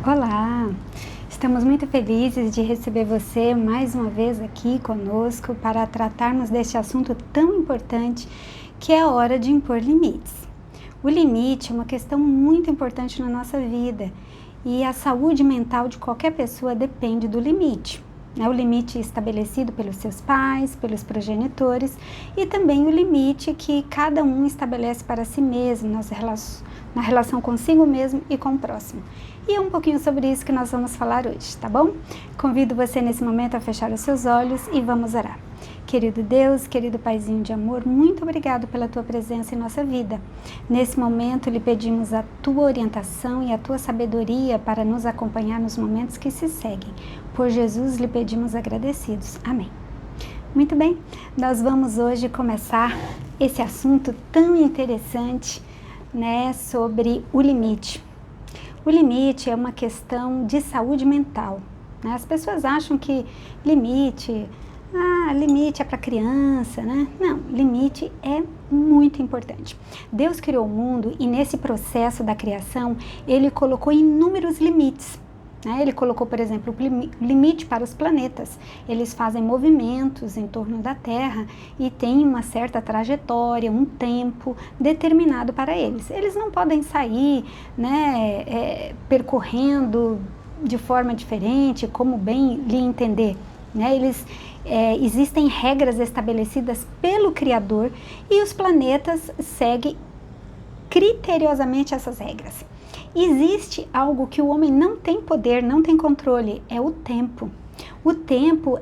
Olá! Estamos muito felizes de receber você mais uma vez aqui conosco para tratarmos deste assunto tão importante que é a hora de impor limites. O limite é uma questão muito importante na nossa vida e a saúde mental de qualquer pessoa depende do limite. O limite estabelecido pelos seus pais, pelos progenitores e também o limite que cada um estabelece para si mesmo na relação consigo mesmo e com o próximo. E é um pouquinho sobre isso que nós vamos falar hoje, tá bom? Convido você nesse momento a fechar os seus olhos e vamos orar. Querido Deus, querido Paizinho de amor, muito obrigado pela Tua presença em nossa vida. Nesse momento, lhe pedimos a Tua orientação e a Tua sabedoria para nos acompanhar nos momentos que se seguem. Por Jesus, lhe pedimos agradecidos. Amém. Muito bem, nós vamos hoje começar esse assunto tão interessante, sobre o limite. O limite é uma questão de saúde mental. As pessoas acham que limite é para criança, Não, limite é muito importante. Deus criou o mundo e nesse processo da criação, Ele colocou inúmeros limites. Ele colocou, por exemplo, o limite para os planetas. Eles fazem movimentos em torno da Terra e têm uma certa trajetória, um tempo determinado para eles. Eles não podem sair, percorrendo de forma diferente, como bem lhe entender. Existem regras estabelecidas pelo Criador e os planetas seguem criteriosamente essas regras. Existe algo que o homem não tem poder, não tem controle, é o tempo. O tempo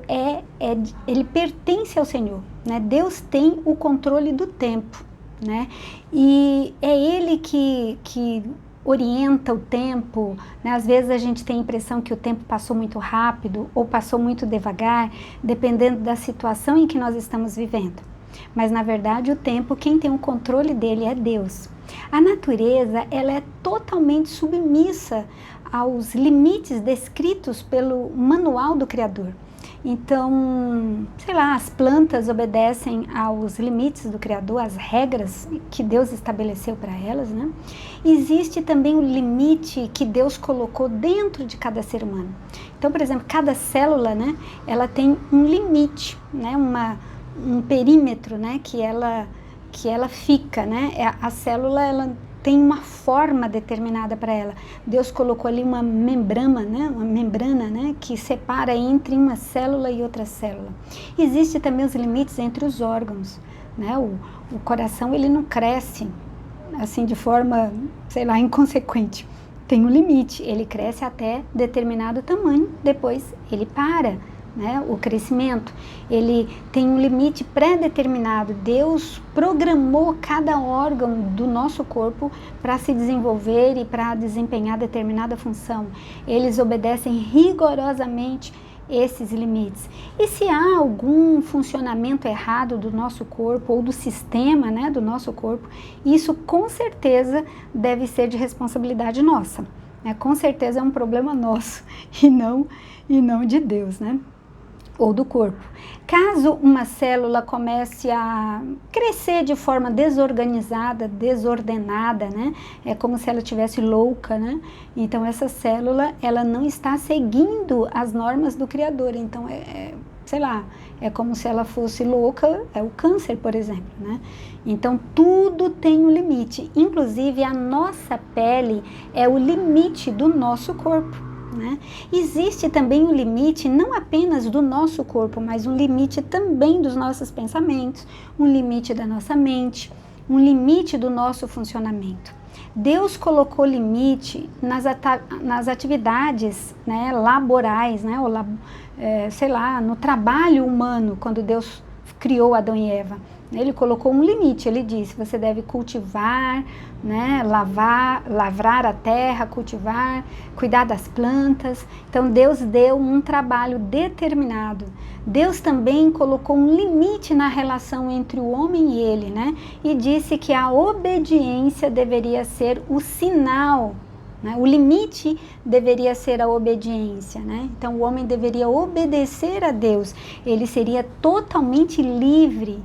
ele pertence ao Senhor, Deus tem o controle do tempo, E é Ele que orienta o tempo, Às vezes a gente tem a impressão que o tempo passou muito rápido ou passou muito devagar, dependendo da situação em que nós estamos vivendo. Mas na verdade o tempo, quem tem o controle dele é Deus. A natureza, ela é totalmente submissa aos limites descritos pelo manual do Criador. Então, as plantas obedecem aos limites do Criador, às regras que Deus estabeleceu para elas, Existe também o limite que Deus colocou dentro de cada ser humano. Então, por exemplo, cada célula, ela tem um limite, um perímetro, que ela fica, A célula, ela tem uma forma determinada para ela. Deus colocou ali uma membrana, que separa entre uma célula e outra célula. Existem também os limites entre os órgãos, O coração, ele não cresce assim de forma, inconsequente. Tem um limite, ele cresce até determinado tamanho, depois ele para. O crescimento, ele tem um limite pré-determinado. Deus programou cada órgão do nosso corpo para se desenvolver e para desempenhar determinada função. Eles obedecem rigorosamente esses limites. E se há algum funcionamento errado do nosso corpo ou do sistema, do nosso corpo, isso com certeza deve ser de responsabilidade nossa. Com certeza é um problema nosso e não de Deus, ou do corpo. Caso uma célula comece a crescer de forma desorganizada, desordenada, É como se ela estivesse louca, Então essa célula, ela não está seguindo as normas do Criador. Então é como se ela fosse louca, é o câncer, por exemplo, Então tudo tem um limite, inclusive a nossa pele é o limite do nosso corpo. Existe também um limite não apenas do nosso corpo, mas um limite também dos nossos pensamentos, um limite da nossa mente, um limite do nosso funcionamento. Deus colocou limite nas atividades laborais, no trabalho humano, quando Deus criou Adão e Eva. Ele colocou um limite, ele disse, você deve cultivar, lavrar a terra, cultivar, cuidar das plantas. Então Deus deu um trabalho determinado. Deus também colocou um limite na relação entre o homem e ele, E disse que a obediência deveria ser o sinal, O limite deveria ser a obediência, Então o homem deveria obedecer a Deus. Ele seria totalmente livre,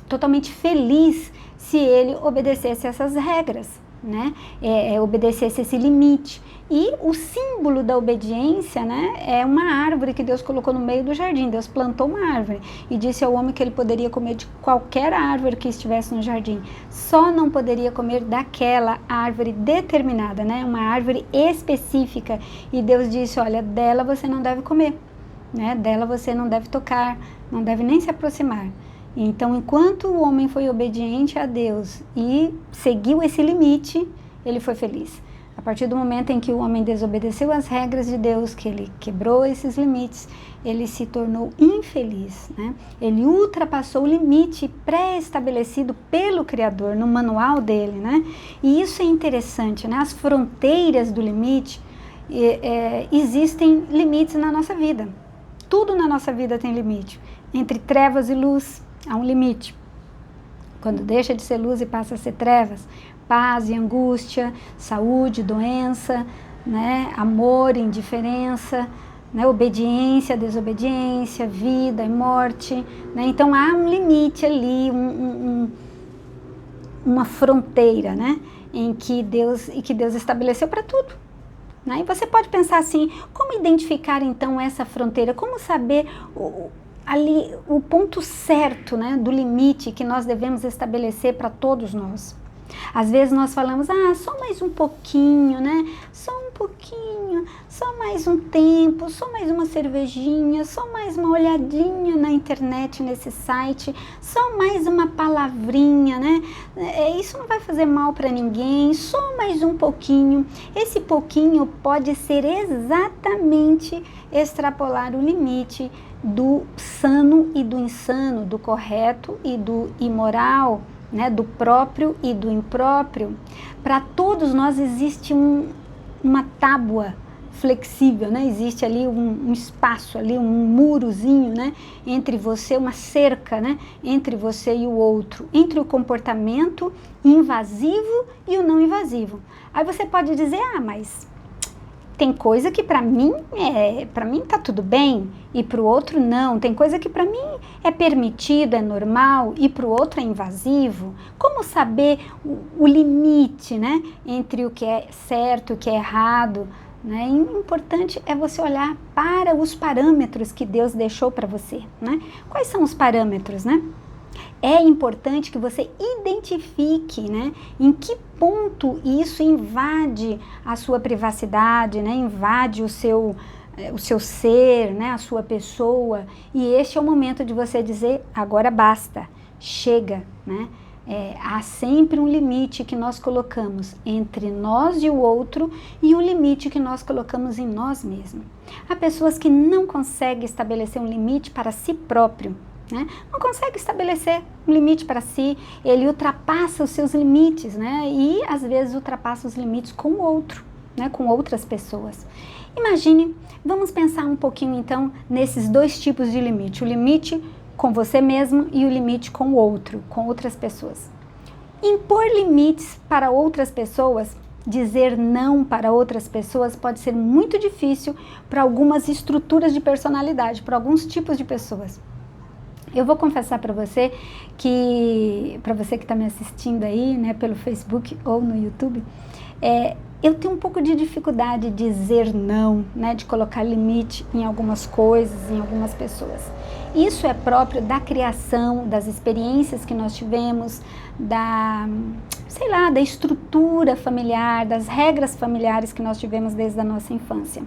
totalmente feliz se ele obedecesse essas regras. né, obedecesse esse limite. E o símbolo da obediência, né, é uma árvore que Deus colocou no meio do jardim. Deus plantou uma árvore e disse ao homem que ele poderia comer de qualquer árvore que estivesse no jardim. Só não poderia comer daquela árvore determinada, né, uma árvore específica. E Deus disse, olha, dela você não deve comer, né, dela você não deve tocar, não deve nem se aproximar. Então, enquanto o homem foi obediente a Deus e seguiu esse limite, ele foi feliz. A partir do momento em que o homem desobedeceu às regras de Deus, que ele quebrou esses limites, ele se tornou infeliz, né? Ele ultrapassou o limite pré-estabelecido pelo Criador, no manual dele, né? E isso é interessante, né? As fronteiras do limite, existem limites na nossa vida. Tudo na nossa vida tem limite. Entre trevas e luz, há um limite. Quando deixa de ser luz e passa a ser trevas, paz e angústia, saúde, doença, né? Amor, indiferença, né? Obediência, desobediência, vida e morte, né? Então há um limite ali, uma fronteira, né? em que Deus estabeleceu para tudo. Né? E você pode pensar assim, como identificar então essa fronteira? Como saber ali o ponto certo, né, do limite que nós devemos estabelecer para todos nós? Às vezes nós falamos, só mais um pouquinho, né? Só um pouquinho, só mais um tempo, só mais uma cervejinha, só mais uma olhadinha na internet, nesse site, só mais uma palavrinha, né? Isso não vai fazer mal para ninguém, só mais um pouquinho. Esse pouquinho pode ser exatamente extrapolar o limite do sano e do insano, do correto e do imoral, né, do próprio e do impróprio. Para todos nós existe uma tábua flexível, né? Existe ali um espaço, ali um murozinho, né, entre você, uma cerca, né, entre você e o outro, entre o comportamento invasivo e o não invasivo. Aí você pode dizer, mas tem coisa que para mim tá tudo bem e para o outro não. Tem coisa que para mim é permitido, é normal e para o outro é invasivo. Como saber o limite, né, entre o que é certo e o que é errado? Né? E o importante é você olhar para os parâmetros que Deus deixou para você. Né? Quais são os parâmetros, né? É importante que você identifique, né, em que ponto isso invade a sua privacidade, né, invade o seu ser, né, a sua pessoa. E este é o momento de você dizer, agora basta, chega, né? Há sempre um limite que nós colocamos entre nós e o outro e um limite que nós colocamos em nós mesmos. Há pessoas que não conseguem estabelecer um limite para si próprio. Né? Não consegue estabelecer um limite para si, ele ultrapassa os seus limites, né? E às vezes ultrapassa os limites com o outro, né? Com outras pessoas. Imagine, vamos pensar um pouquinho então nesses dois tipos de limite, o limite com você mesmo e o limite com o outro, com outras pessoas. Impor limites para outras pessoas, dizer não para outras pessoas pode ser muito difícil para algumas estruturas de personalidade, para alguns tipos de pessoas. Eu vou confessar para você que está me assistindo aí, né, pelo Facebook ou no YouTube, eu tenho um pouco de dificuldade de dizer não, né, de colocar limite em algumas coisas, em algumas pessoas. Isso é próprio da criação, das experiências que nós tivemos, da estrutura familiar, das regras familiares que nós tivemos desde a nossa infância.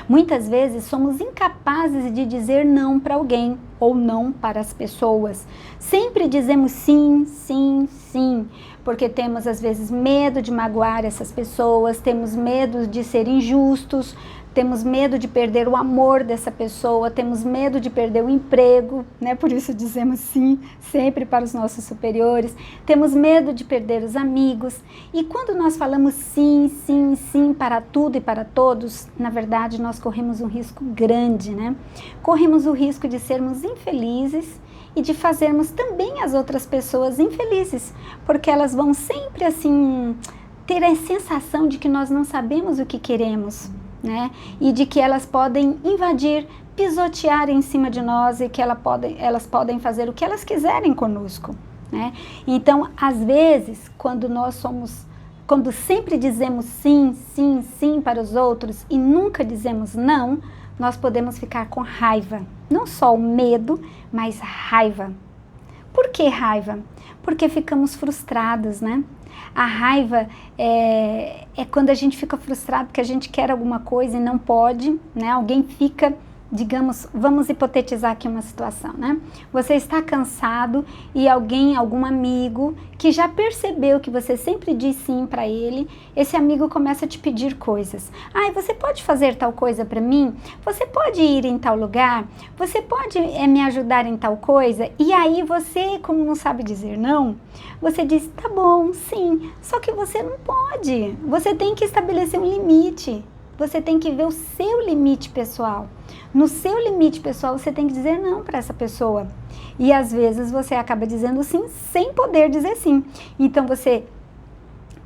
Muitas vezes somos incapazes de dizer não para alguém ou não para as pessoas. Sempre dizemos sim, sim, sim, porque temos às vezes medo de magoar essas pessoas, temos medo de ser injustos, temos medo de perder o amor dessa pessoa, temos medo de perder o emprego, né? Por isso dizemos sim sempre para os nossos superiores, temos medo de perder os amigos. E quando nós falamos sim, sim, sim para tudo e para todos, na verdade nós corremos um risco grande, né? Corremos o risco de sermos infelizes e de fazermos também as outras pessoas infelizes, porque elas vão sempre assim ter a sensação de que nós não sabemos o que queremos, né? E de que elas podem invadir, pisotear em cima de nós e que elas podem fazer o que elas quiserem conosco, né? Então, às vezes, quando nós somos quando sempre dizemos sim, sim, sim para os outros e nunca dizemos não, nós podemos ficar com raiva. Não só o medo, mas raiva. Por que raiva? Porque ficamos frustrados, né? A raiva é quando a gente fica frustrado porque a gente quer alguma coisa e não pode, né? Alguém fica, digamos, vamos hipotetizar aqui uma situação, né? Você está cansado e algum amigo que já percebeu que você sempre diz sim para ele, esse amigo começa a te pedir coisas. Você pode fazer tal coisa para mim? Você pode ir em tal lugar? Você pode me ajudar em tal coisa? E aí você, como não sabe dizer não, você diz, tá bom, sim, só que você não pode. Você tem que estabelecer um limite. Você tem que ver o seu limite pessoal. No seu limite pessoal, você tem que dizer não para essa pessoa. E às vezes você acaba dizendo sim sem poder dizer sim. Então você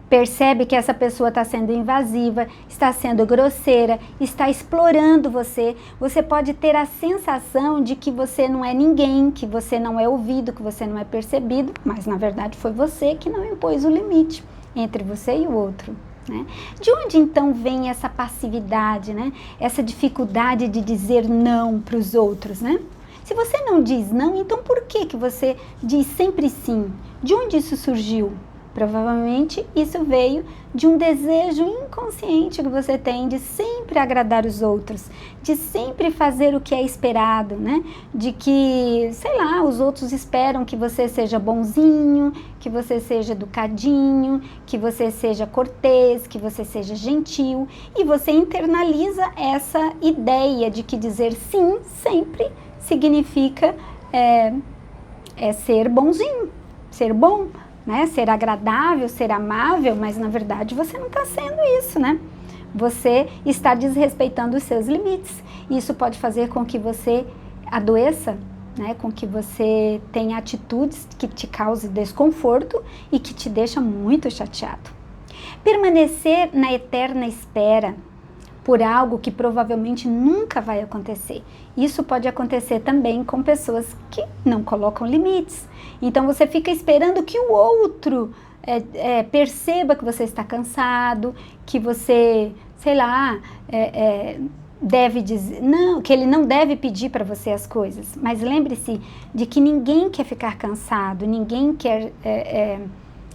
percebe que essa pessoa está sendo invasiva, está sendo grosseira, está explorando você. Você pode ter a sensação de que você não é ninguém, que você não é ouvido, que você não é percebido, mas na verdade foi você que não impôs o limite entre você e o outro. Né? De onde então vem essa passividade, né? Essa dificuldade de dizer não para os outros, né? Se você não diz não, então por que você diz sempre sim? De onde isso surgiu? Provavelmente isso veio de um desejo inconsciente que você tem de sempre agradar os outros, de sempre fazer o que é esperado, né? De que, sei lá, os outros esperam que você seja bonzinho, que você seja educadinho, que você seja cortês, que você seja gentil, e você internaliza essa ideia de que dizer sim sempre significa ser bonzinho, ser bom, né? Ser agradável, ser amável, mas na verdade você não está sendo isso, né? Você está desrespeitando os seus limites. Isso pode fazer com que você adoeça, né? Com que você tenha atitudes que te causem desconforto e que te deixam muito chateado. Permanecer na eterna espera por algo que provavelmente nunca vai acontecer. Isso pode acontecer também com pessoas que não colocam limites. Então você fica esperando que o outro perceba que você está cansado, que você, sei lá, deve dizer, não, que ele não deve pedir para você as coisas. Mas lembre-se de que ninguém quer ficar cansado, ninguém quer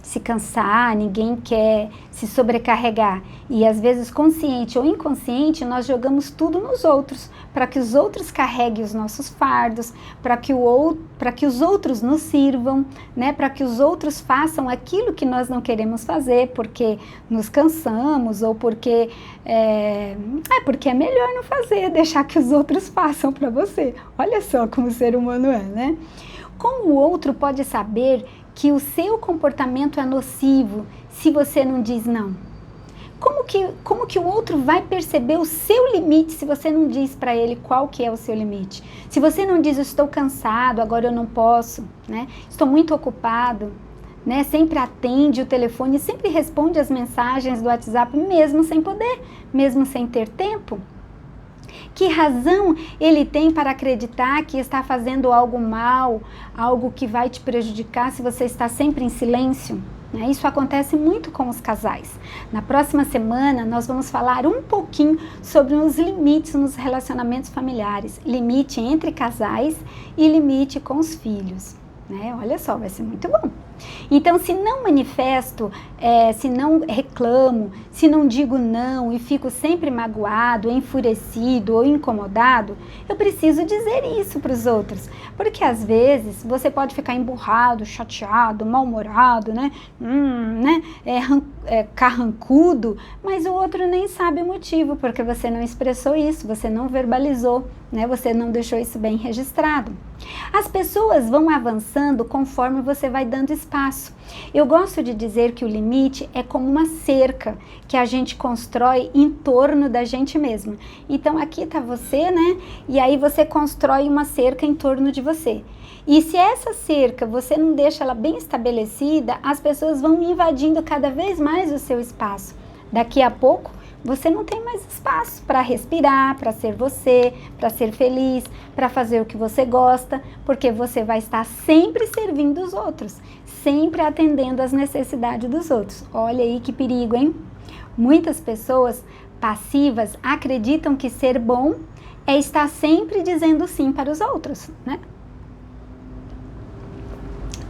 se cansar, ninguém quer se sobrecarregar. E às vezes, consciente ou inconsciente, nós jogamos tudo nos outros, para que os outros carreguem os nossos fardos, para que os outros nos sirvam, né? Para que os outros façam aquilo que nós não queremos fazer, porque nos cansamos ou porque porque é melhor não fazer, deixar que os outros façam para você. Olha só como o ser humano é, né? Como o outro pode saber que o seu comportamento é nocivo se você não diz não? Como que o outro vai perceber o seu limite se você não diz para ele qual que é o seu limite? Se você não diz, eu estou cansado, agora eu não posso, né? Estou muito ocupado, né? Sempre atende o telefone, sempre responde as mensagens do WhatsApp, mesmo sem poder, mesmo sem ter tempo. Que razão ele tem para acreditar que está fazendo algo mal, algo que vai te prejudicar se você está sempre em silêncio? Isso acontece muito com os casais. Na próxima semana nós vamos falar um pouquinho sobre os limites nos relacionamentos familiares. Limite entre casais e limite com os filhos. Olha só, vai ser muito bom. Então, se não manifesto, se não reclamo, se não digo não e fico sempre magoado, enfurecido ou incomodado, eu preciso dizer isso para os outros. Porque às vezes você pode ficar emburrado, chateado, mal-humorado, carrancudo, mas o outro nem sabe o motivo, porque você não expressou isso, você não verbalizou, você não deixou isso bem registrado. As pessoas vão avançando conforme você vai dando espaço. Eu gosto de dizer que o limite é como uma cerca que a gente constrói em torno da gente mesma. Então aqui está você, E aí você constrói uma cerca em torno de você. E se essa cerca você não deixa ela bem estabelecida, as pessoas vão invadindo cada vez mais o seu espaço. Daqui a pouco você não tem mais espaço para respirar, para ser você, para ser feliz, para fazer o que você gosta, porque você vai estar sempre servindo os outros, sempre atendendo às necessidades dos outros. Olha aí que perigo, hein? Muitas pessoas passivas acreditam que ser bom é estar sempre dizendo sim para os outros, né?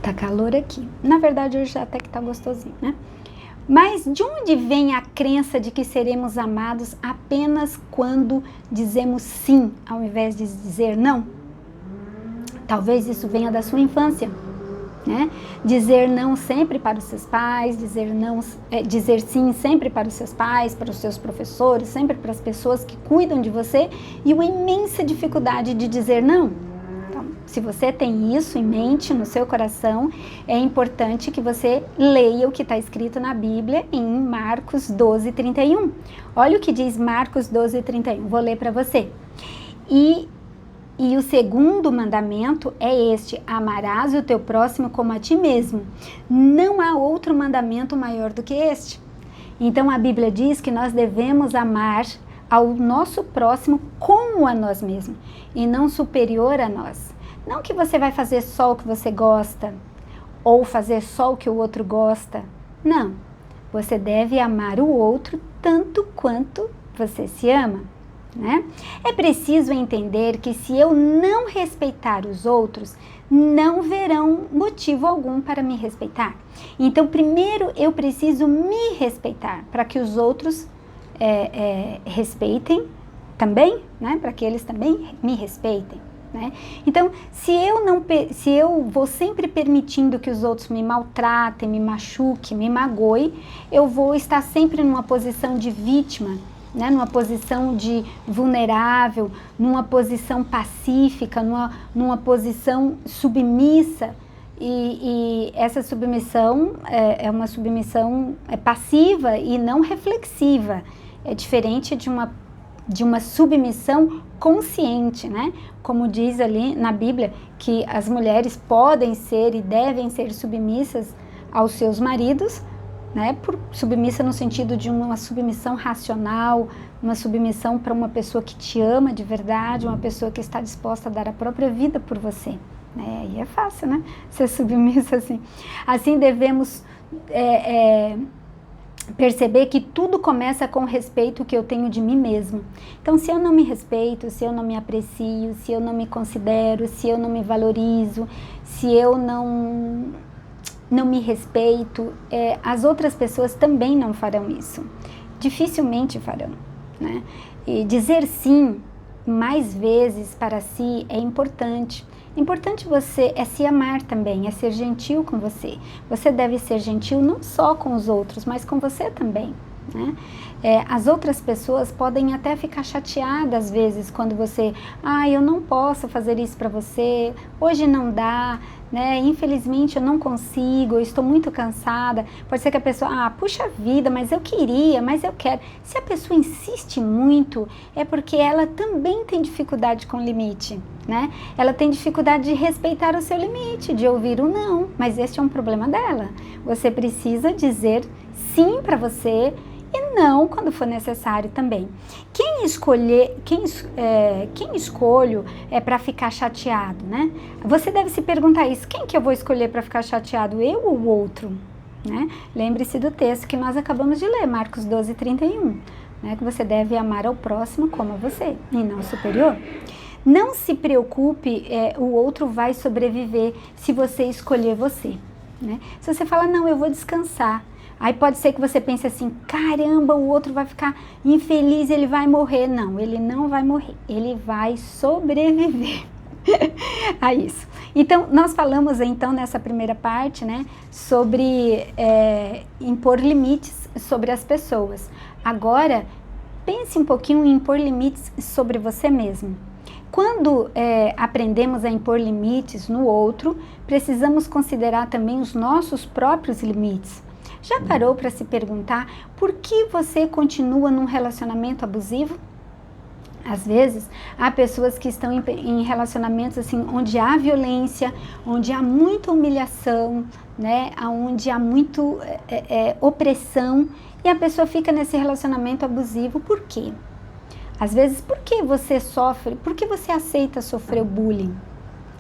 Tá calor aqui. Na verdade, hoje até que tá gostosinho, né? Mas de onde vem a crença de que seremos amados apenas quando dizemos sim, ao invés de dizer não? Talvez isso venha da sua infância, né? Dizer não sempre para os seus pais, dizer sim sempre para os seus pais, para os seus professores, sempre para as pessoas que cuidam de você, e uma imensa dificuldade de dizer não. Se você tem isso em mente, no seu coração, é importante que você leia o que está escrito na Bíblia em Marcos 12:31. Olha o que diz Marcos 12:31. Vou ler para você. E o segundo mandamento é este: amarás o teu próximo como a ti mesmo. Não há outro mandamento maior do que este. Então a Bíblia diz que nós devemos amar ao nosso próximo como a nós mesmos e não superior a nós. Não que você vai fazer só o que você gosta ou fazer só o que o outro gosta. Não. Você deve amar o outro tanto quanto você se ama, né? É preciso entender que se eu não respeitar os outros, não verão motivo algum para me respeitar. Então, primeiro eu preciso me respeitar para que os outros respeitem também, né? Para que eles também me respeitem. Né? Então, se eu vou sempre permitindo que os outros me maltratem, me machuquem, me magoem, eu vou estar sempre numa posição de vítima, né? Numa posição de vulnerável, numa posição pacífica, numa posição submissa. E essa submissão é uma submissão passiva e não reflexiva. É diferente de uma submissão consciente, né? Como diz ali na Bíblia, que as mulheres podem ser e devem ser submissas aos seus maridos, né? Submissa no sentido de uma submissão racional, uma submissão para uma pessoa que te ama de verdade, uma pessoa que está disposta a dar a própria vida por você. Aí é fácil, né? Ser submissa assim. Assim devemos perceber que tudo começa com o respeito que eu tenho de mim mesmo. Então, se eu não me respeito, se eu não me aprecio, se eu não me considero, se eu não me valorizo, se eu não me respeito, as outras pessoas também não farão isso. Dificilmente farão, né? E dizer sim mais vezes para si é importante. Importante você se amar também, é ser gentil com você. Você deve ser gentil não só com os outros, mas com você também, né? As outras pessoas podem até ficar chateadas às vezes quando você, eu não posso fazer isso para você, hoje não dá, né? Infelizmente eu não consigo, eu estou muito cansada. Pode ser que a pessoa, puxa vida, mas eu queria, mas eu quero. Se a pessoa insiste muito, é porque ela também tem dificuldade com o limite, né? Ela tem dificuldade de respeitar o seu limite, de ouvir o não, mas esse é um problema dela. Você precisa dizer sim para você e não quando for necessário também. Quem escolho para ficar chateado, né? Você deve se perguntar isso: quem que eu vou escolher para ficar chateado, eu ou o outro? Né? Lembre-se do texto que nós acabamos de ler, Marcos 12:31, né? Que você deve amar ao próximo como a você e não superior. Não se preocupe, o outro vai sobreviver se você escolher você, né? Se você fala, não, eu vou descansar, aí pode ser que você pense assim, caramba, o outro vai ficar infeliz, ele vai morrer. Não, ele não vai morrer, ele vai sobreviver a isso. Então, nós falamos então nessa primeira parte, né, sobre impor limites sobre as pessoas. Agora, pense um pouquinho em impor limites sobre você mesmo. Quando aprendemos a impor limites no outro, precisamos considerar também os nossos próprios limites. Já parou para se perguntar por que você continua num relacionamento abusivo? Às vezes, há pessoas que estão em relacionamentos assim, onde há violência, onde há muita humilhação, né? Onde há muito opressão, e a pessoa fica nesse relacionamento abusivo. Por quê? Às vezes, por que você sofre? Por que você aceita sofrer o bullying?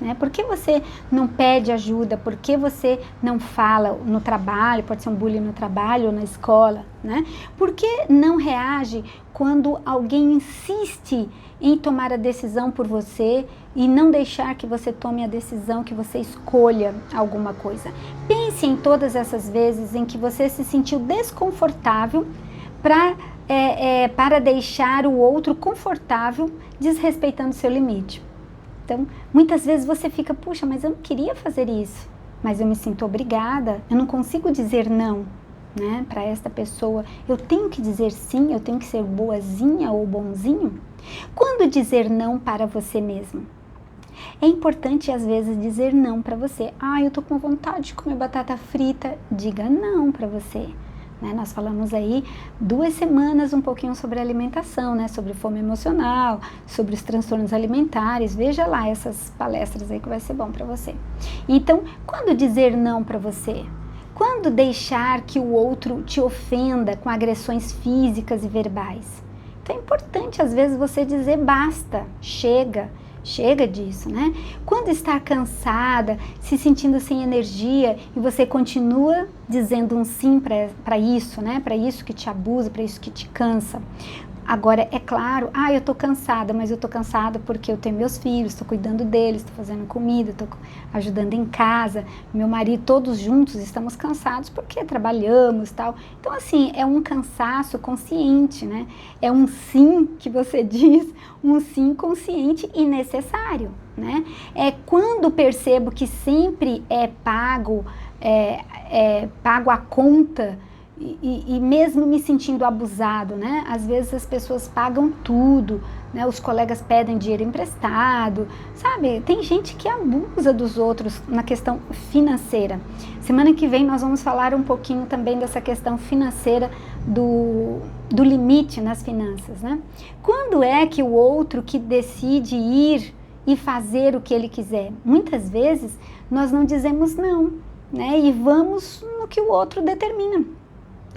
Né? Por que você não pede ajuda? Por que você não fala no trabalho? Pode ser um bullying no trabalho ou na escola, né? Por que não reage quando alguém insiste em tomar a decisão por você e não deixar que você tome a decisão, que você escolha alguma coisa? Pense em todas essas vezes em que você se sentiu desconfortável para deixar o outro confortável, desrespeitando seu limite. Então, muitas vezes você fica, puxa, mas eu não queria fazer isso, mas eu me sinto obrigada, eu não consigo dizer não, né, para esta pessoa. Eu tenho que dizer sim, eu tenho que ser boazinha ou bonzinho. Quando dizer não para você mesmo? É importante, às vezes, dizer não para você. Eu tô com vontade de comer batata frita. Diga não para você. Né? Nós falamos aí 2 semanas um pouquinho sobre alimentação, né? Sobre fome emocional, sobre os transtornos alimentares. Veja lá essas palestras aí que vai ser bom para você. Então, quando dizer não para você? Quando deixar que o outro te ofenda com agressões físicas e verbais? Então é importante às vezes você dizer basta, chega disso, né? Quando está cansada, se sentindo sem energia e você continua dizendo um sim para isso, né? Para isso que te abusa, para isso que te cansa. Agora, é claro, eu tô cansada, mas eu tô cansada porque eu tenho meus filhos, estou cuidando deles, estou fazendo comida, estou ajudando em casa, meu marido, todos juntos estamos cansados porque trabalhamos e tal. Então, assim, é um cansaço consciente, né? É um sim que você diz, um sim consciente e necessário, né? É quando percebo que sempre é pago a conta, e mesmo me sentindo abusado, né? Às vezes as pessoas pagam tudo, né? Os colegas pedem dinheiro emprestado, sabe? Tem gente que abusa dos outros na questão financeira. Semana que vem nós vamos falar um pouquinho também dessa questão financeira, do limite nas finanças, né? Quando é que o outro que decide ir e fazer o que ele quiser? Muitas vezes nós não dizemos não, né? E vamos no que o outro determina.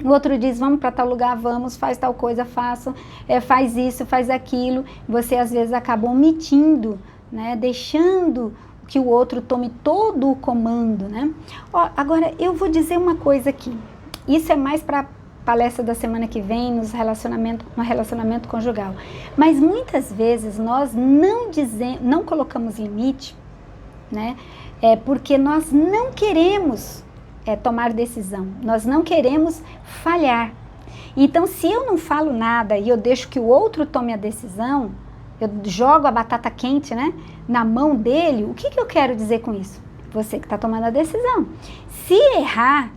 O outro diz, vamos para tal lugar, vamos, faz tal coisa, faça, faz isso, faz aquilo. Você às vezes acaba omitindo, né, deixando que o outro tome todo o comando, né? Agora, eu vou dizer uma coisa aqui. Isso é mais para a palestra da semana que vem, no relacionamento conjugal. Mas muitas vezes nós não colocamos limite, né? Porque nós não queremos tomar decisão, nós não queremos falhar. Então, se eu não falo nada e eu deixo que o outro tome a decisão, eu jogo a batata quente, né, na mão dele, o que eu quero dizer com isso? Você que está tomando a decisão.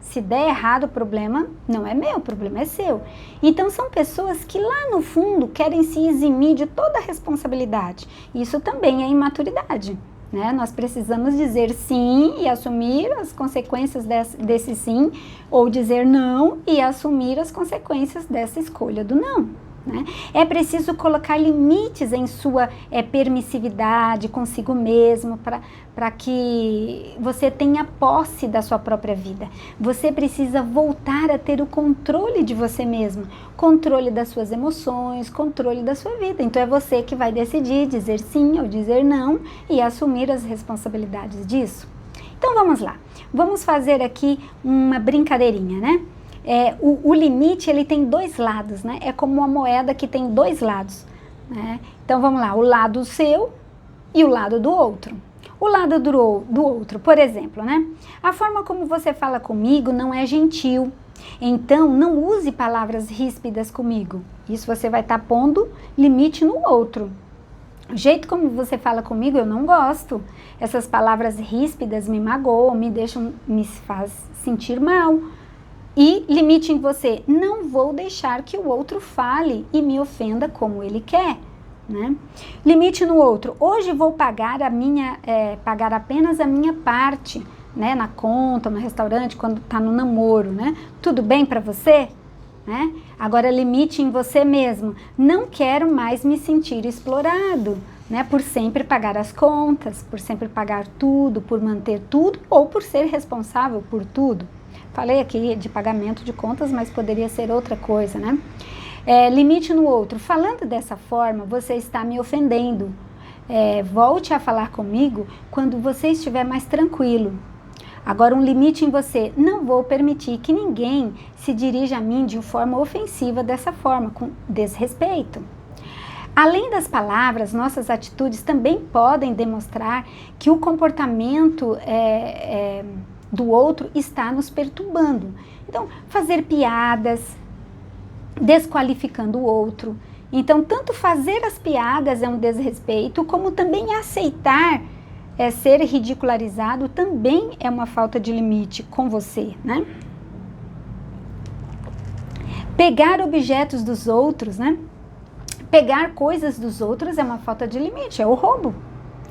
Se der errado, o problema não é meu, o problema é seu. Então, são pessoas que lá no fundo querem se eximir de toda a responsabilidade. Isso também é imaturidade. Né? Nós precisamos dizer sim e assumir as consequências desse sim, ou dizer não e assumir as consequências dessa escolha do não. Né? É preciso colocar limites em sua permissividade consigo mesmo, para que você tenha posse da sua própria vida. Você precisa voltar a ter o controle de você mesmo, controle das suas emoções, controle da sua vida. Então é você que vai decidir dizer sim ou dizer não e assumir as responsabilidades disso. Então vamos lá, vamos fazer aqui uma brincadeirinha, né? O limite, ele tem 2 lados, né? É como uma moeda que tem 2 lados, né? Então vamos lá, o lado seu e o lado do outro. O lado do outro, por exemplo, né? A forma como você fala comigo não é gentil, então não use palavras ríspidas comigo. Isso você vai estar pondo limite no outro. O jeito como você fala comigo, eu não gosto. Essas palavras ríspidas me magoam, me faz sentir mal. E limite em você, não vou deixar que o outro fale e me ofenda como ele quer, né? Limite no outro, hoje vou pagar apenas a minha parte, né? Na conta, no restaurante, quando tá no namoro, né? Tudo bem para você? né? Agora, limite em você mesmo. Não quero mais me sentir explorado, né? Por sempre pagar as contas, por sempre pagar tudo, por manter tudo ou por ser responsável por tudo. Falei aqui de pagamento de contas, mas poderia ser outra coisa, né? Limite no outro. Falando dessa forma, você está me ofendendo. Volte a falar comigo quando você estiver mais tranquilo. Agora, um limite em você. Não vou permitir que ninguém se dirija a mim de forma ofensiva dessa forma, com desrespeito. Além das palavras, nossas atitudes também podem demonstrar que o comportamento do outro está nos perturbando. Então, fazer piadas, desqualificando o outro. Então, tanto fazer as piadas é um desrespeito, como também aceitar ser ridicularizado também é uma falta de limite com você, né? Pegar objetos dos outros, né? Pegar coisas dos outros é uma falta de limite, é o roubo,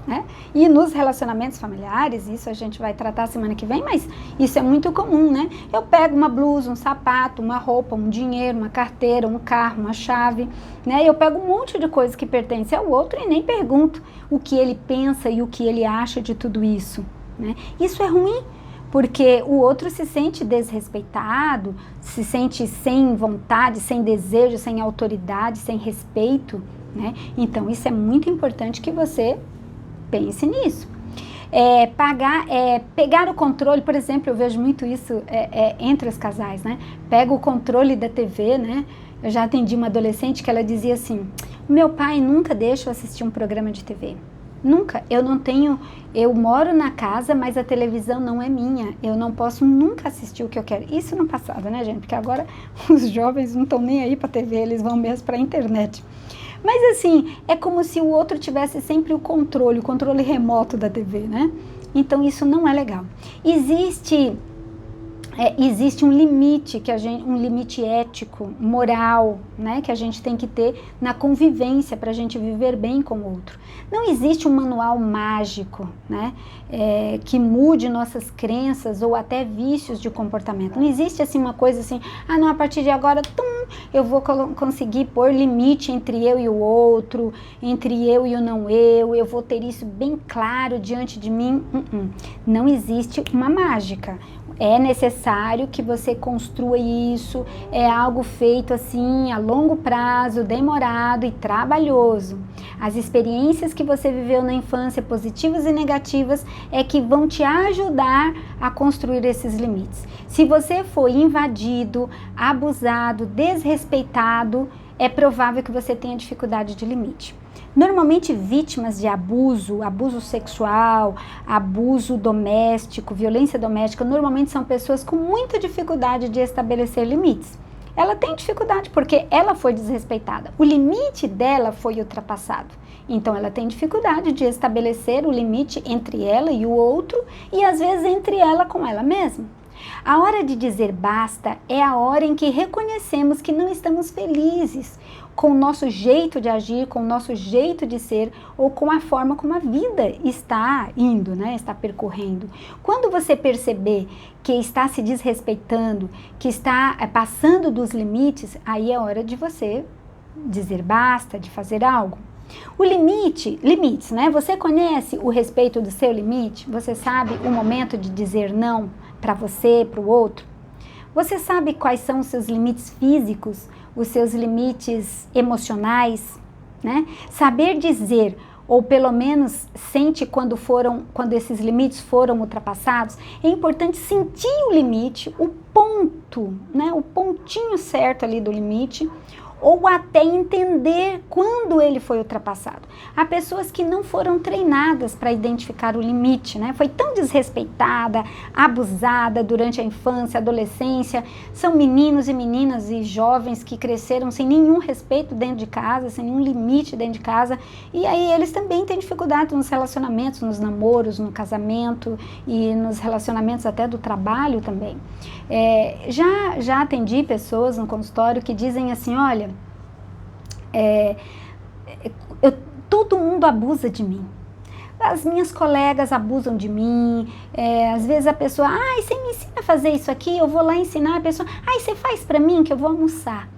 né? E nos relacionamentos familiares, isso a gente vai tratar semana que vem, mas isso é muito comum, né? Eu pego uma blusa, um sapato, uma roupa, um dinheiro, uma carteira, um carro, uma chave, né? Eu pego um monte de coisa que pertence ao outro e nem pergunto o que ele pensa e o que ele acha de tudo isso, né? Isso é ruim, porque o outro se sente desrespeitado, se sente sem vontade, sem desejo, sem autoridade, sem respeito, né? Então, isso é muito importante que você pense nisso. Pegar o controle, por exemplo, eu vejo muito isso entre os casais, né? Pega o controle da TV, né? Eu já atendi uma adolescente que ela dizia assim: meu pai nunca deixa eu assistir um programa de TV. Nunca. Eu moro na casa, mas a televisão não é minha. Eu não posso nunca assistir o que eu quero. Isso no passado, né, gente? Porque agora os jovens não estão nem aí para TV, eles vão mesmo para a internet. Mas assim, é como se o outro tivesse sempre o controle remoto da TV, né? Então isso não é legal. Existe um limite um limite ético, moral, né, que a gente tem que ter na convivência para a gente viver bem com o outro. Não existe um manual mágico, né, que mude nossas crenças ou até vícios de comportamento. Não existe assim uma coisa assim, não, a partir de agora, eu vou conseguir pôr limite entre eu e o outro, entre eu e o não eu vou ter isso bem claro diante de mim. Não existe uma mágica. É necessário que você construa isso, é algo feito assim a longo prazo, demorado e trabalhoso. As experiências que você viveu na infância, positivas e negativas, é que vão te ajudar a construir esses limites. Se você foi invadido, abusado, desrespeitado, é provável que você tenha dificuldade de limite. Normalmente vítimas de abuso sexual, abuso doméstico, violência doméstica, normalmente são pessoas com muita dificuldade de estabelecer limites. Ela tem dificuldade porque ela foi desrespeitada, o limite dela foi ultrapassado. Então ela tem dificuldade de estabelecer o limite entre ela e o outro e às vezes entre ela com ela mesma. A hora de dizer basta é a hora em que reconhecemos que não estamos felizes com o nosso jeito de agir, com o nosso jeito de ser ou com a forma como a vida está indo, né? Está percorrendo. Quando você perceber que está se desrespeitando, que está passando dos limites, aí é hora de você dizer basta, de fazer algo. O limites, né? Você conhece o respeito do seu limite? Você sabe o momento de dizer não para você, para o outro? Você sabe quais são os seus limites físicos, os seus limites emocionais, né? Saber dizer, ou pelo menos sente quando esses limites foram ultrapassados, é importante sentir o limite, o ponto, né? O pontinho certo ali do limite, ou até entender quando ele foi ultrapassado. Há pessoas que não foram treinadas para identificar o limite, né? Foi tão desrespeitada, abusada durante a infância, adolescência. São meninos e meninas e jovens que cresceram sem nenhum respeito dentro de casa, sem nenhum limite dentro de casa. E aí eles também têm dificuldade nos relacionamentos, nos namoros, no casamento e nos relacionamentos até do trabalho também. Já atendi pessoas no consultório que dizem assim, olha, todo mundo abusa de mim. as minhas colegas abusam de mim, às vezes a pessoa, você me ensina a fazer isso aqui, eu vou lá ensinar a pessoa, você faz pra mim que eu vou almoçar.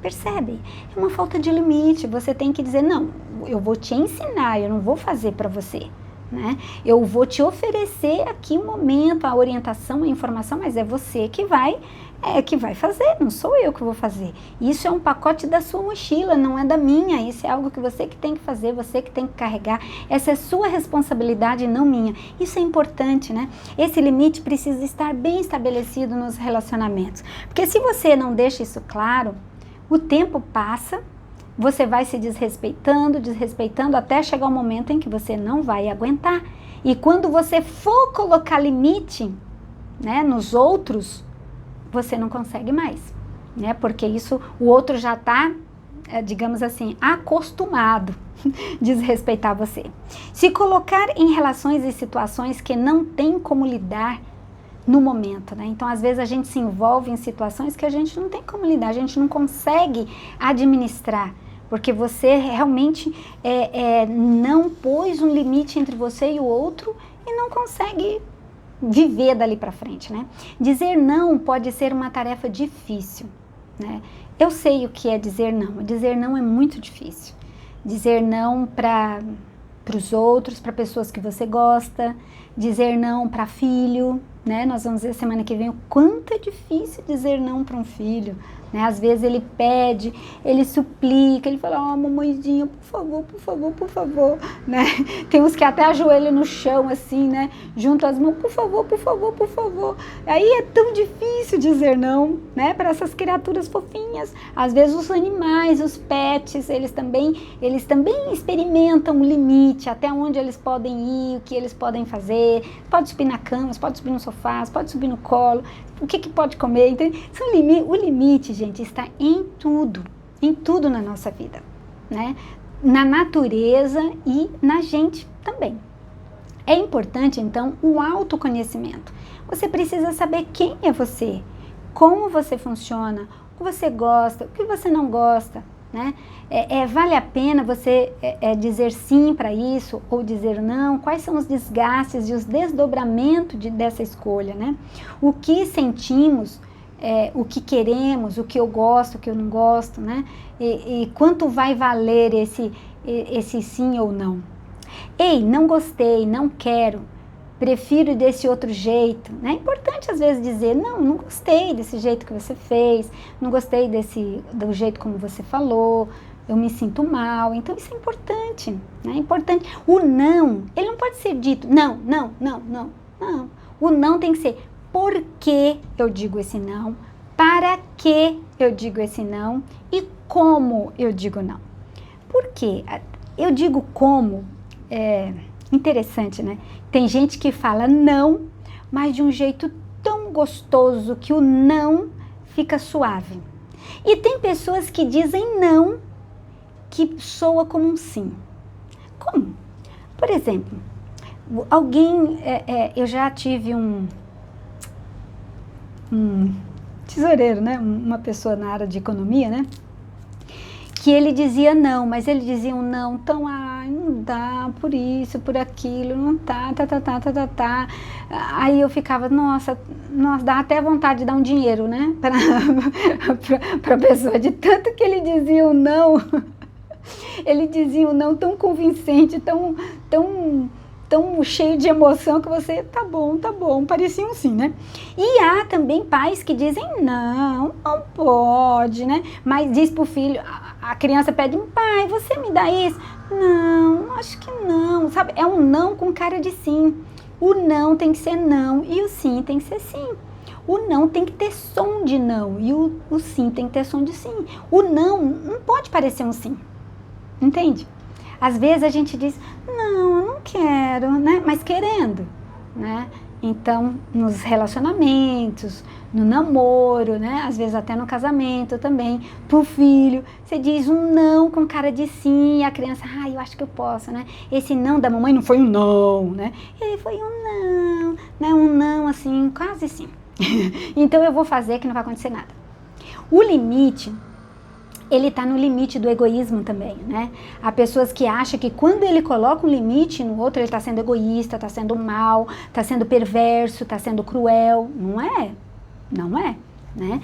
Percebe? É uma falta de limite, você tem que dizer, não, eu vou te ensinar, eu não vou fazer pra você. Né? Eu vou te oferecer aqui um momento, a orientação, a informação, mas é você que vai fazer, não sou eu que vou fazer. Isso é um pacote da sua mochila, não é da minha, isso é algo que você que tem que fazer, você que tem que carregar, essa é sua responsabilidade, não minha. Isso é importante, né? Esse limite precisa estar bem estabelecido nos relacionamentos, porque se você não deixa isso claro, o tempo passa, você vai se desrespeitando até chegar um momento em que você não vai aguentar. E quando você for colocar limite, né, nos outros, você não consegue mais, né? Porque isso, o outro já está, digamos assim, acostumado a desrespeitar você. Se colocar em relações e situações que não tem como lidar no momento, né? Então, às vezes a gente se envolve em situações que a gente não tem como lidar, a gente não consegue administrar. Porque você realmente não pôs um limite entre você e o outro e não consegue viver dali para frente, né? Dizer não pode ser uma tarefa difícil, né? Eu sei o que é dizer não é muito difícil. Dizer não para os outros, para pessoas que você gosta, dizer não para filho, né? Nós vamos ver semana que vem o quanto é difícil dizer não para um filho, né? Às vezes ele pede, ele suplica, ele fala, mamãezinha, por favor, por favor, por favor, né? Tem uns que até ajoelham no chão assim, né? Junto as mãos, por favor, por favor, por favor. Aí é tão difícil dizer não, né? Para essas criaturas fofinhas. Às vezes os animais, os pets, eles também experimentam o limite, até onde eles podem ir, o que eles podem fazer. Pode subir na cama, pode subir no sofá, pode subir no colo, o que pode comer, entende? O limite, gente, está em tudo na nossa vida, né? Na natureza e na gente também. É importante, então, o autoconhecimento. Você precisa saber quem é você, como você funciona, o que você gosta, o que você não gosta, né? Vale a pena você dizer sim para isso ou dizer não? Quais são os desgastes e os desdobramentos dessa escolha, né? O que sentimos, o que queremos, o que eu gosto, o que eu não gosto, né? E quanto vai valer esse sim ou não? Ei, não gostei, não quero, prefiro desse outro jeito, né? É importante às vezes dizer, não gostei desse jeito que você fez, não gostei do jeito como você falou, eu me sinto mal. Então isso é importante, né? É importante. O não, ele não pode ser dito, não. O não tem que ser, por que eu digo esse não, para que eu digo esse não e como eu digo não. Por quê? Eu digo como, interessante, né? Tem gente que fala não, mas de um jeito tão gostoso que o não fica suave. E tem pessoas que dizem não, que soa como um sim. Como? Por exemplo, alguém, eu já tive um tesoureiro, né? Uma pessoa na área de economia, né? Que ele dizia não, mas ele dizia um não tão, não dá, por isso, por aquilo, não tá. Aí eu ficava, nossa, dá até vontade de dar um dinheiro, né, pra pessoa, de tanto que ele dizia um não, ele dizia um não tão convincente, tão cheio de emoção que você, tá bom, parecia um sim, né? E há também pais que dizem não pode, né? Mas diz pro filho, a criança pede, pai, você me dá isso? Não, acho que não, sabe? É um não com cara de sim. O não tem que ser não e o sim tem que ser sim. O não tem que ter som de não e o sim tem que ter som de sim. O não pode parecer um sim, entende? Às vezes a gente diz, não, eu não quero, né? Mas querendo, né? Então, nos relacionamentos, no namoro, né? Às vezes até no casamento também, pro filho, você diz um não com cara de sim, e a criança, eu acho que eu posso, né? Esse não da mamãe não foi um não, né? Ele foi um não, né? Um não assim, quase sim. Então eu vou fazer que não vai acontecer nada. O limite ele está no limite do egoísmo também, né? Há pessoas que acham que quando ele coloca um limite no outro, ele está sendo egoísta, está sendo mal, está sendo perverso, está sendo cruel. Não é, não é, né?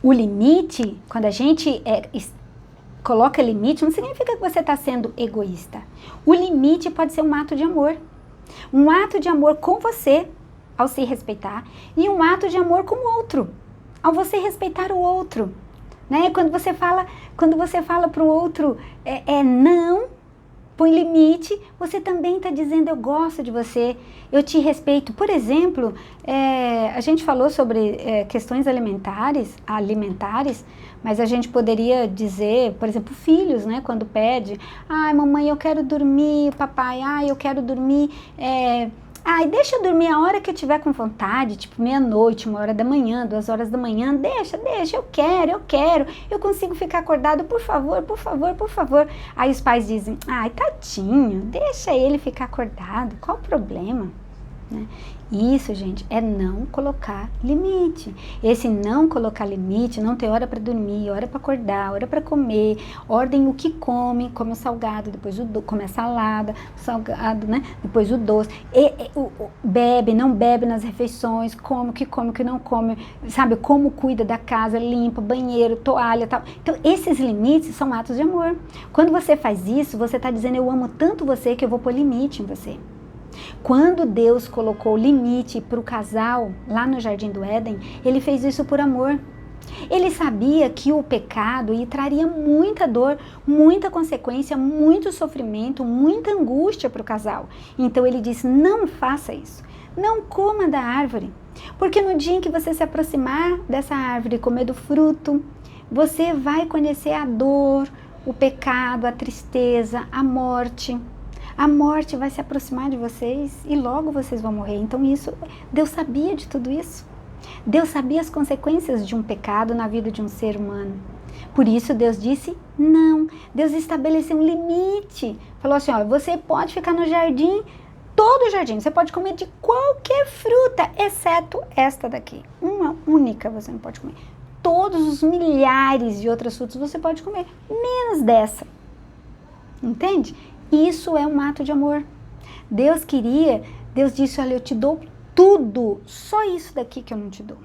O limite, quando a gente coloca limite, não significa que você está sendo egoísta. O limite pode ser um ato de amor. Um ato de amor com você, ao se respeitar, e um ato de amor com o outro, ao você respeitar o outro, né? Quando você fala para o outro, não, põe limite, você também está dizendo, eu gosto de você, eu te respeito. Por exemplo, a gente falou sobre questões alimentares, mas a gente poderia dizer, por exemplo, filhos, né? Quando pede, ai, mamãe, eu quero dormir, papai, ai, eu quero dormir, ai, deixa eu dormir a hora que eu tiver com vontade, tipo meia-noite, 1h da manhã, 2h da manhã, deixa, eu quero, eu consigo ficar acordado, por favor. Aí os pais dizem, ai, tadinho, deixa ele ficar acordado, qual o problema? Né? Isso, gente, é não colocar limite. Esse não colocar limite, não ter hora para dormir, hora para acordar, hora para comer, ordem o que come o salgado, depois come a salada, o salgado, né? Depois o doce, bebe, não bebe nas refeições, come, o que não come, sabe, como cuida da casa, limpa, banheiro, toalha, tal. Então, esses limites são atos de amor. Quando você faz isso, você está dizendo, eu amo tanto você que eu vou pôr limite em você. Quando Deus colocou limite para o casal lá no Jardim do Éden, ele fez isso por amor. Ele sabia que o pecado traria muita dor, muita consequência, muito sofrimento, muita angústia para o casal. Então ele disse, não faça isso, não coma da árvore, porque no dia em que você se aproximar dessa árvore e comer do fruto, você vai conhecer a dor, o pecado, a tristeza, a morte. A morte vai se aproximar de vocês e logo vocês vão morrer. Então Deus sabia de tudo isso. Deus sabia as consequências de um pecado na vida de um ser humano. Por isso Deus disse não. Deus estabeleceu um limite. Falou assim, ó, você pode ficar no jardim, todo o jardim, você pode comer de qualquer fruta, exceto esta daqui. Uma única você não pode comer. Todos os milhares de outras frutas você pode comer, menos dessa. Entende? Isso é um ato de amor. Deus disse, olha, eu te dou tudo, só isso daqui que eu não te dou.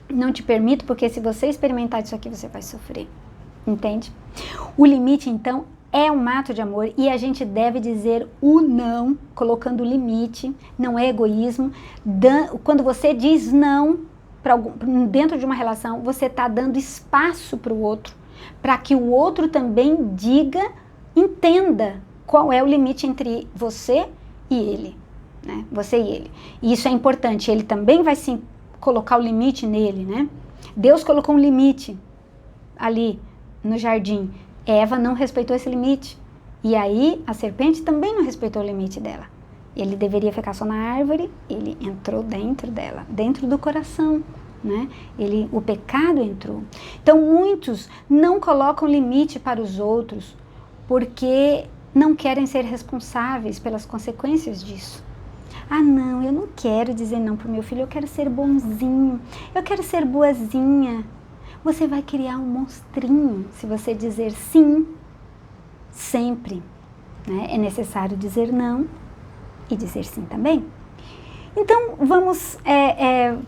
Não te permito, porque se você experimentar isso aqui, você vai sofrer. Entende? O limite, então, é um ato de amor e a gente deve dizer o não, colocando limite, não é egoísmo. Quando você diz não, dentro de uma relação, você está dando espaço para o outro, para que o outro também entenda qual é o limite entre você e ele, né? Você e ele. E isso é importante, ele também vai sim colocar o limite nele, né? Deus colocou um limite ali no jardim. Eva não respeitou esse limite. E aí a serpente também não respeitou o limite dela. Ele deveria ficar só na árvore, ele entrou dentro dela, dentro do coração, né? O pecado entrou. Então muitos não colocam limite para os outros porque não querem ser responsáveis pelas consequências disso. Ah, não, eu não quero dizer não para o meu filho, eu quero ser bonzinho, eu quero ser boazinha. Você vai criar um monstrinho se você dizer sim, sempre. Né? É necessário dizer não e dizer sim também. Então,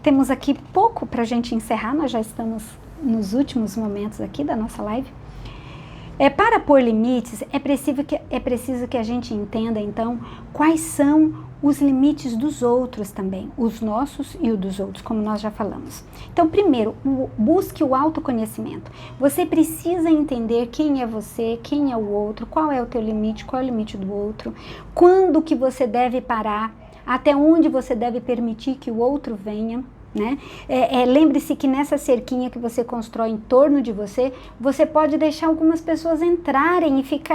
temos aqui pouco para a gente encerrar, nós já estamos nos últimos momentos aqui da nossa live. Para pôr limites, é preciso que a gente entenda, então, quais são os limites dos outros também, os nossos e os dos outros, como nós já falamos. Então, primeiro, busque o autoconhecimento. Você precisa entender quem é você, quem é o outro, qual é o teu limite, qual é o limite do outro, quando que você deve parar, até onde você deve permitir que o outro venha. Né? Lembre-se que nessa cerquinha que você constrói em torno de você, você pode deixar algumas pessoas entrarem e ficar